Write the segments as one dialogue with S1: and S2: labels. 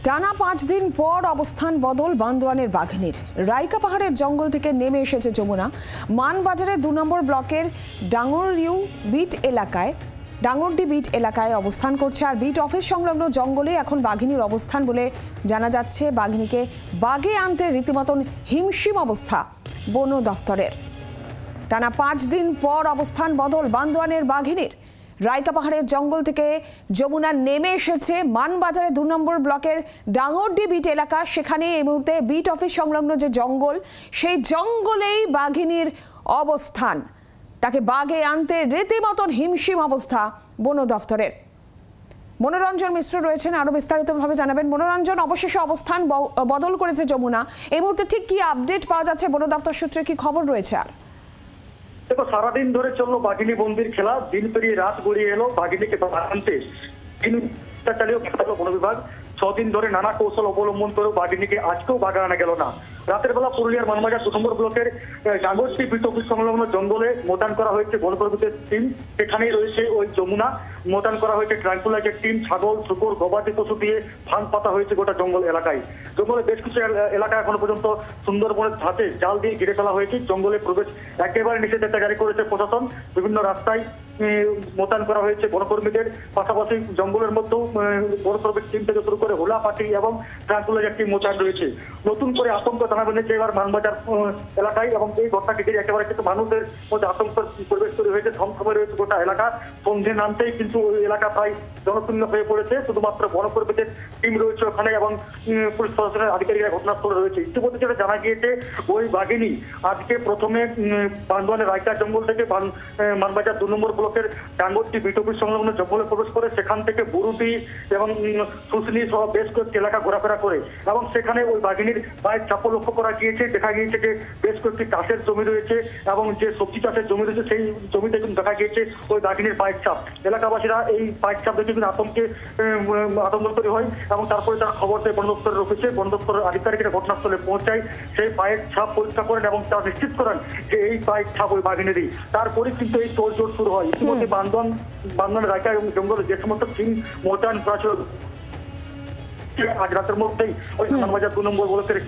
S1: টানা 5 দিন পর অবস্থান বদল বান্দোয়ানের বাঘিনীর। রাইকা পাহাড়ের জঙ্গল থেকে নেমে এসেছে যমুনা। মানবাজারের 2 নম্বর ব্লকের ডাঙ্গরডি বিট এলাকায় অবস্থান করছে। আর বিট অফিস সংলগ্ন জঙ্গলে এখন বাঘিনীর অবস্থান বলে জানা যাচ্ছে। বাঘিনীকে বাগে আনতে রীতিমতন হিমশিম অবস্থা বন দফতরের। টানা 5 দিন পর অবস্থান বদল বান্দোয়ানের বাঘিনীর। রাইকা পাহাড়ের জঙ্গল থেকে যমুনা নেমে এসেছে মানবাজারের 2 নম্বর ব্লকের ডাঙ্গরডি বিট এলাকা। সেখানে এই মুহূর্তে বিট অফিস সংলগ্ন যে জঙ্গল, সেই জঙ্গলেই বাঘিনীর অবস্থান। তাকে বাগে আনতে রীতিমতন হিমশিম অবস্থা বন দফতরের। মনোরঞ্জন মিশ্র রয়েছেন, আরো বিস্তারিতভাবে জানাবেন। মনোরঞ্জন, অবশেষে অবস্থান বদল করেছে যমুনা। এই মুহূর্তে ঠিক কি আপডেট পাওয়া যাচ্ছে বন দফতর সূত্রে, কি খবর রয়েছে? আর
S2: দেখো, সারাদিন ধরে চললো বাঘিনী বন্দির খেলা। দিন পেরিয়ে রাত গড়িয়ে এলো বাঘিনীকে আনতে। চালিয়েও বন বিভাগ 6 দিন ধরে নানা কৌশল অবলম্বন করেও বাঘিনীকে আজকেও বাগে আনা গেল না। রাতের বেলা পুরুলিয়ার মানবাজার 2 নম্বর ব্লকের ডাঙ্গরডি বিট অফিস সংলগ্ন জঙ্গলে মোতায়েন করা হয়েছে বনকর্মীদের টিম। সেখানেই রয়েছে ওই যমুনা। মোতায়েন করা হয়েছে ট্রাঙ্কুলাইজের টিম। ছাগল, শুকর, গবাদি পশু দিয়ে ফাঁদ পাতা হয়েছে গোটা জঙ্গল এলাকায়। জঙ্গলে বেশ কিছু এলাকা এখনো পর্যন্ত সুন্দরবনের ধাতে জাল দিয়ে ঘিরে ফেলা হয়েছে। জঙ্গলে প্রবেশ একেবারে নিষেধাজ্ঞা জারি করেছে প্রশাসন। বিভিন্ন রাস্তায় মোতায়েন করা হয়েছে বনকর্মীদের। পাশাপাশি জঙ্গলের মধ্যেও বনকর্মীর টিম থেকে শুরু করে হোলা পার্টি এবং ট্রাঙ্কুলাইজার টিম মোতায়েন রয়েছে। নতুন করে আতঙ্ক জানা বেঁধেছে এবার মানবাজার এলাকায়, এবং এই ঘটনাকে ঘিরে একেবারে কিন্তু মানুষের মধ্যে আতঙ্কের পরিবেশ তৈরি হয়েছে। থমথমে রয়েছে গোটা এলাকা। সন্ধ্যে নামতেই কিন্তু ওই এলাকা প্রায় জনশূন্য হয়ে পড়েছে। শুধুমাত্র বনকর্মীদের টিম রয়েছে ওখানে এবং পুলিশ প্রশাসনের আধিকারিকরা ঘটনাস্থলে রয়েছে। ইতিমধ্যে যেটা জানা গিয়েছে, ওই বাঘিনী আজকে প্রথমে বান্দোয়ানের রাইকা জঙ্গল থেকে মানবাজার 2 নম্বর ব্লকের ডাঙ্গরডি বিট অফিস সংলগ্ন জঙ্গলে প্রবেশ করে সেখান থেকে বুরুটি এবং শুশনি সহ বেশ কয়েকটি এলাকা ঘোরাফেরা করে, এবং সেখানে ওই বাঘিনীর পায়ের ছাপ লক্ষ্য করা গিয়েছে। দেখা গিয়েছে যে বেশ কয়েকটি চাষের জমি রয়েছে এবং যে সবজি চাষের জমি রয়েছে সেই জমিতে কিন্তু দেখা গিয়েছে ওই বাঘিনীর পায়ের ছাপ। এলাকাবাসীরা এই পায়ের ছাপ দেখে কিন্তু আতঙ্ক তৈরি হয়, এবং তারপরে তারা খবর দেয় বন দপ্তরের অফিসে। বন দপ্তরের আধিকারিকরা ঘটনাস্থলে পৌঁছায়, সেই পায়ের ছাপ পরীক্ষা করেন এবং তারা নিশ্চিত করেন যে এই পায়ের ছাপ ওই বাঘিনীরই। তারপরে কিন্তু এই তোড়জোড় শুরু হয়। ইতিমধ্যে বান্দোয়ান রাইকা এবং জঙ্গলে যে সমস্ত টিম মোতায়েন করা ছিল আজ রাতের মধ্যেই ওই মানবাজার 2 নম্বর ব্লকের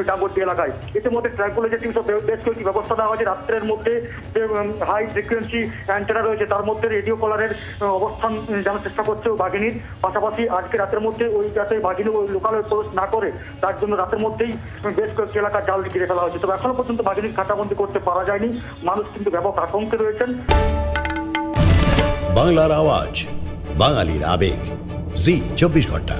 S2: ডাঙ্গরডি এলাকায় ইতিমধ্যে ট্রাঙ্কুলাইজার টিম সব বেশ কয়েকটি ব্যবস্থা নেওয়া হয়েছে। রাত্রের মধ্যে যে হাই ফ্রিকোয়েন্সি অ্যান্টেনা রয়েছে তার মধ্যে রেডিও কলারের অবস্থান জানার চেষ্টা করছে বাঘিনীর। পাশাপাশি আজকে রাতের মধ্যে ওই যাতে বাঘিনী ওই লোকালয়ে প্রবেশ না করে তার জন্য রাতের মধ্যেই বেশ কয়েকটি এলাকা জাল ঘিরে ফেলা হয়েছে। তবে এখনো পর্যন্ত বাঘিনীর খাতাবন্দি করতে পারা যায়নি। মানুষ কিন্তু ব্যাপক আতঙ্কে রয়েছেন।
S3: বাংলার আওয়াজ, বাঙালির আবেগ, জি 24 ঘন্টা।